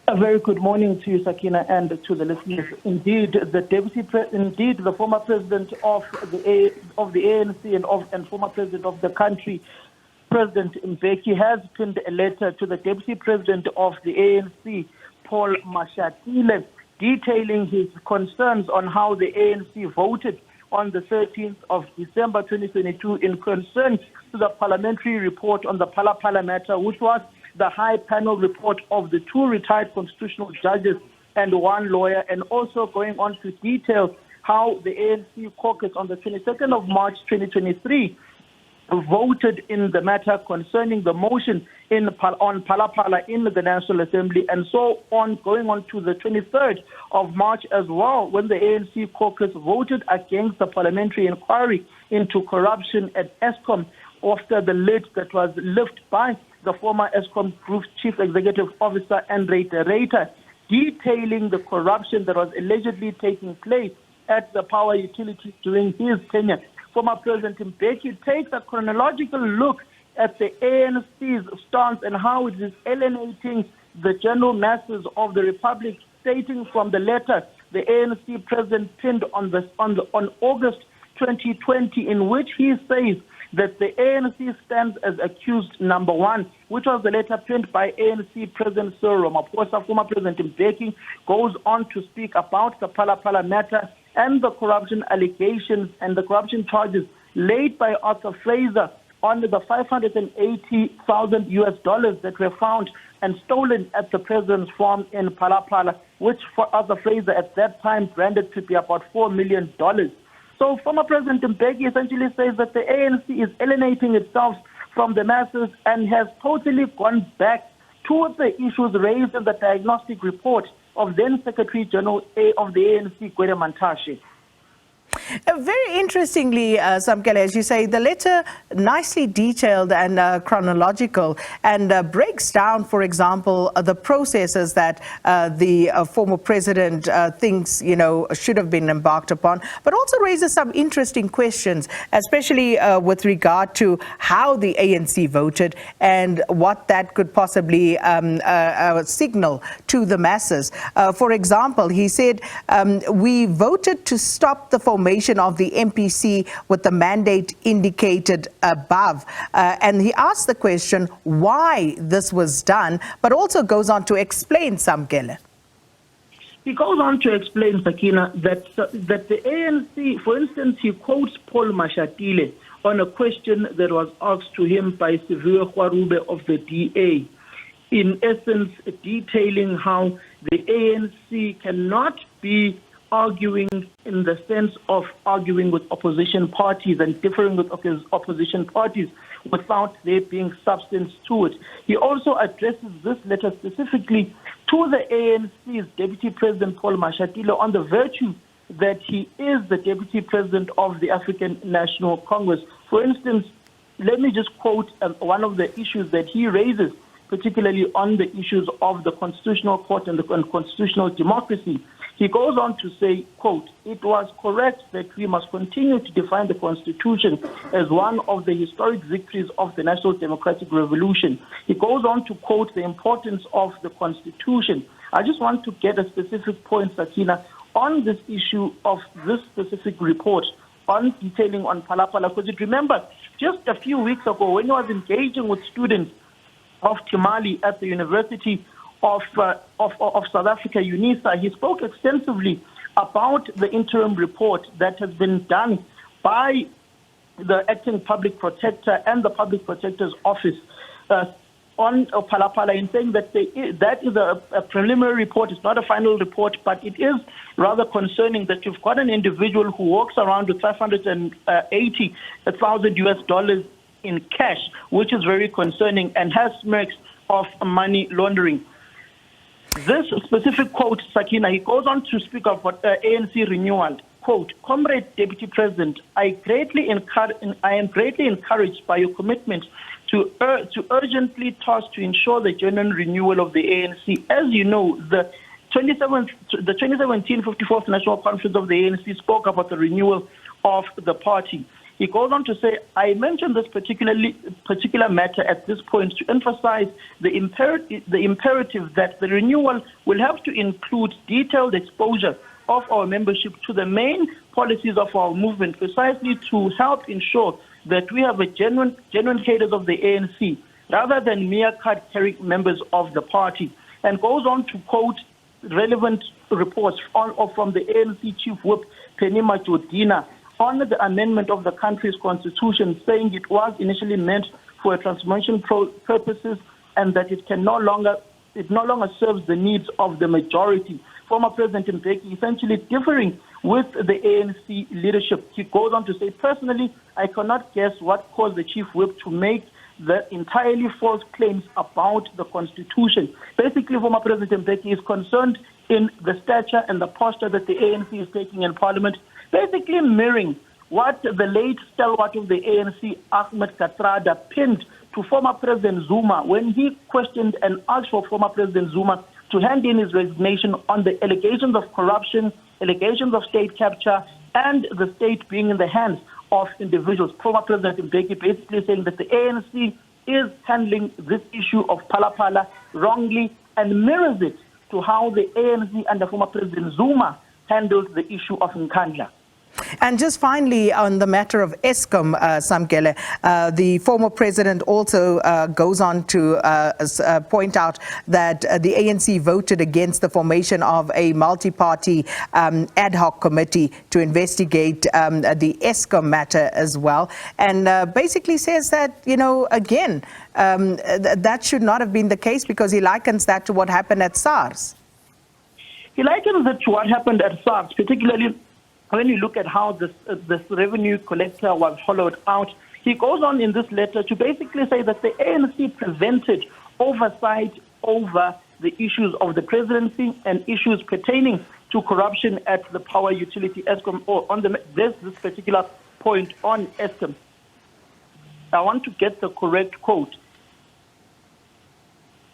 A very good morning to you, Sakina, and to the listeners. Indeed, the former president of the ANC and former president of the country, President Mbeki, has penned a letter to the Deputy President of the ANC, Paul Mashatile, detailing his concerns on how the ANC voted on the 13th of December 2022 in concern to the parliamentary report on the Phala Phala matter, which was the high panel report of the two retired constitutional judges and one lawyer, and also going on to detail how the ANC caucus on the 22nd of March 2023 voted in the matter concerning the motion on Phala Phala in the National Assembly, and so on, going on to the 23rd of March as well, when the ANC caucus voted against the parliamentary inquiry into corruption at Eskom after the lid that was lifted by the former Eskom Group Chief Executive Officer and Reiterator, detailing the corruption that was allegedly taking place at the power utility during his tenure. Former President Mbeki takes a chronological look at the ANC's stance and how it is alienating the general masses of the Republic, stating from the letter the ANC president penned on August 2020, in which he says that the ANC stands as accused number one, which was the letter penned by ANC President Cyril Ramaphosa. Former President Mbeki goes on to speak about the Phala Phala matter and the corruption allegations and the corruption charges laid by Arthur Fraser on the $580,000 that were found and stolen at the president's farm in Phala Phala, which for Arthur Fraser at that time branded to be about $4 million. So former President Mbeki essentially says that the ANC is alienating itself from the masses and has totally gone back to the issues raised in the diagnostic report of then Secretary General of the ANC, Gwede Mantashe. Very interestingly, Samkele, as you say, the letter nicely detailed and chronological and breaks down, for example, the processes that the former president thinks, should have been embarked upon, but also raises some interesting questions, especially with regard to how the ANC voted and what that could possibly signal to the masses. For example, he said, we voted to stop the formation of the MPC with the mandate indicated above. And he asked the question why this was done, but also goes on to explain, Samkele. He goes on to explain, Sakina, that the ANC, for instance, he quotes Paul Mashatile on a question that was asked to him by Siviwe Kwarube of the DA, in essence detailing how the ANC cannot be arguing in the sense of arguing with opposition parties and differing with opposition parties without there being substance to it. He also addresses this letter specifically to the ANC's Deputy President Paul Mashatile on the virtue that he is the Deputy President of the African National Congress. For instance, let me just quote one of the issues that he raises, particularly on the issues of the Constitutional Court and constitutional democracy. He goes on to say, quote, "It was correct that we must continue to define the Constitution as one of the historic victories of the National Democratic Revolution." He goes on to quote the importance of the Constitution. I just want to get a specific point, Sakina, on this issue of this specific report on detailing on Phala Phala, because you remember just a few weeks ago when he was engaging with students of Timali at the University of South Africa, UNISA, he spoke extensively about the interim report that has been done by the acting public protector and the public protector's office on Phala Phala, in saying that that is a preliminary report. It's not a final report, but it is rather concerning that you've got an individual who walks around with $580,000 in cash, which is very concerning and has smirks of money laundering. This specific quote, Sakina, he goes on to speak about ANC renewal. Quote, "Comrade Deputy President, I am greatly encouraged by your commitment to urgently task to ensure the genuine renewal of the ANC. As you know, the 2017 54th National Conference of the ANC spoke about the renewal of the party. He goes on to say, I mentioned this particular matter at this point to emphasize the imperative that the renewal will have to include detailed exposure of our membership to the main policies of our movement, precisely to help ensure that we have a genuine cadres of the ANC, rather than mere card-carrying members of the party, and goes on to quote relevant reports from the ANC Chief Whip, Penny Majodina, on the amendment of the country's constitution, saying it was initially meant for transformation purposes and that it no longer serves the needs of the majority. Former President Mbeki essentially differing with the ANC leadership. He goes on to say, personally, I cannot guess what caused the Chief Whip to make the entirely false claims about the Constitution. Basically, former President Mbeki is concerned in the stature and the posture that the ANC is taking in Parliament, basically mirroring what the late stalwart of the ANC, Ahmed Kathrada, pinned to former President Zuma when he questioned and asked for former President Zuma to hand in his resignation on the allegations of corruption, allegations of state capture, and the state being in the hands of individuals. Former President Mbeki basically saying that the ANC is handling this issue of Phala Phala wrongly and mirrors it to how the ANC under former President Zuma handled the issue of Nkandla. And just finally, on the matter of Eskom, Samkele, the former president also goes on to point out that the ANC voted against the formation of a multi-party ad hoc committee to investigate the Eskom matter as well, and basically says that, you know, again, that should not have been the case, because he likens that to what happened at SARS. He likens it to what happened at SARS, particularly when you look at how this revenue collector was hollowed out. He goes on in this letter to basically say that the ANC prevented oversight over the issues of the presidency and issues pertaining to corruption at the power utility Eskom, or on this particular point on Eskom. I want to get the correct quote.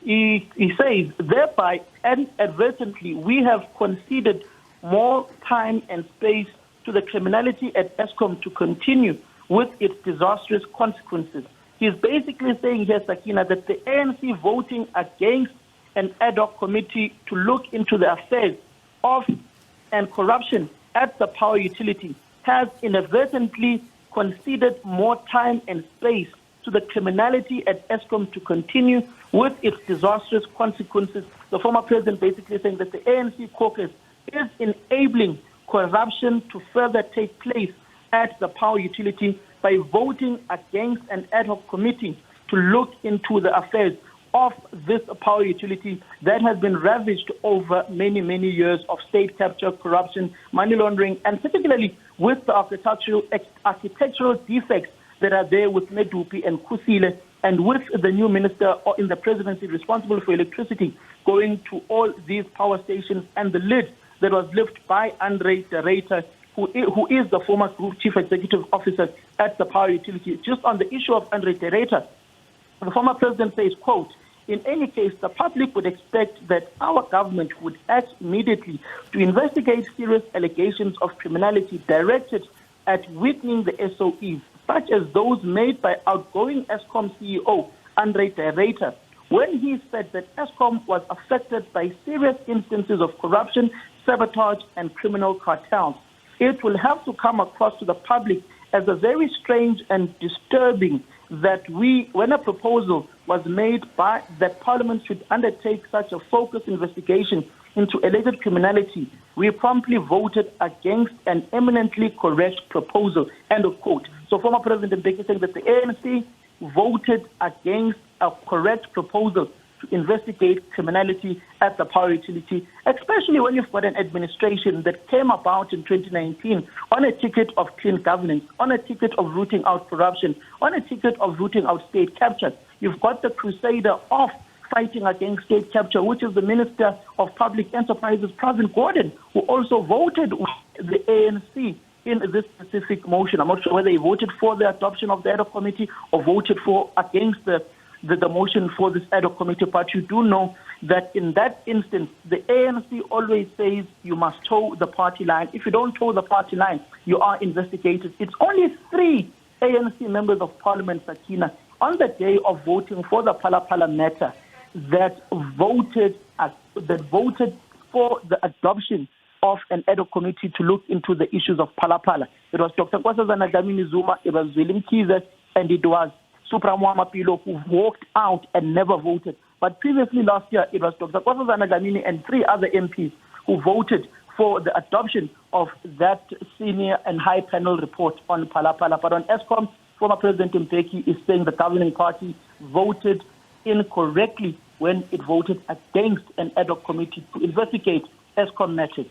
He says, thereby, inadvertently, we have conceded more time and space to the criminality at Eskom to continue with its disastrous consequences. He's basically saying here, Sakina, that the ANC voting against an ad hoc committee to look into the affairs of and corruption at the power utility has inadvertently conceded more time and space to the criminality at Eskom to continue with its disastrous consequences. The former president basically saying that the ANC caucus is enabling corruption to further take place at the power utility by voting against an ad hoc committee to look into the affairs of this power utility that has been ravaged over many, many years of state capture, corruption, money laundering, and particularly with the architectural defects that are there with Medupi and Kusile, and with the new minister in the presidency responsible for electricity going to all these power stations, and the lid that was lifted by Andre de Ruyter, who is the former group chief executive officer at the power utility. Just on the issue of Andre de Ruyter, the former president says, quote, in any case, the public would expect that our government would act immediately to investigate serious allegations of criminality directed at weakening the SOEs, such as those made by outgoing Eskom CEO Andre de Ruyter, when he said that Eskom was affected by serious instances of corruption, sabotage, and criminal cartels. It will have to come across to the public as a very strange and disturbing that when a proposal was made by that Parliament should undertake such a focused investigation into alleged criminality, we promptly voted against an eminently correct proposal, end of quote. So former President Mbeki saying that the ANC voted against a correct proposal to investigate criminality at the power utility, especially when you've got an administration that came about in 2019 on a ticket of clean governance, on a ticket of rooting out corruption, on a ticket of rooting out state capture. You've got the crusader of fighting against state capture, which is the Minister of Public Enterprises, President Gordon, who also voted with the ANC in this specific motion. I'm not sure whether he voted for the adoption of the ad hoc committee or voted against the motion for this ad hoc committee, but you do know that in that instance, the ANC always says you must toe the party line. If you don't toe the party line, you are investigated. It's only 3 ANC members of parliament, Sakina, on the day of voting for the Phala Phala matter, that voted for the adoption of an ad hoc committee to look into the issues of Phala Phala. It was Dr. Nkosazana Dlamini-Zuma, it was Willem Kizet, and it was Supramwa Mapilo who walked out and never voted. But previously last year, it was Dr. Nkosazana Dlamini and 3 other MPs who voted for the adoption of that senior and high panel report on Phala Phala. But on ESCOM, former President Mbeki is saying the governing party voted incorrectly when it voted against an ad hoc committee to investigate ESCOM matters.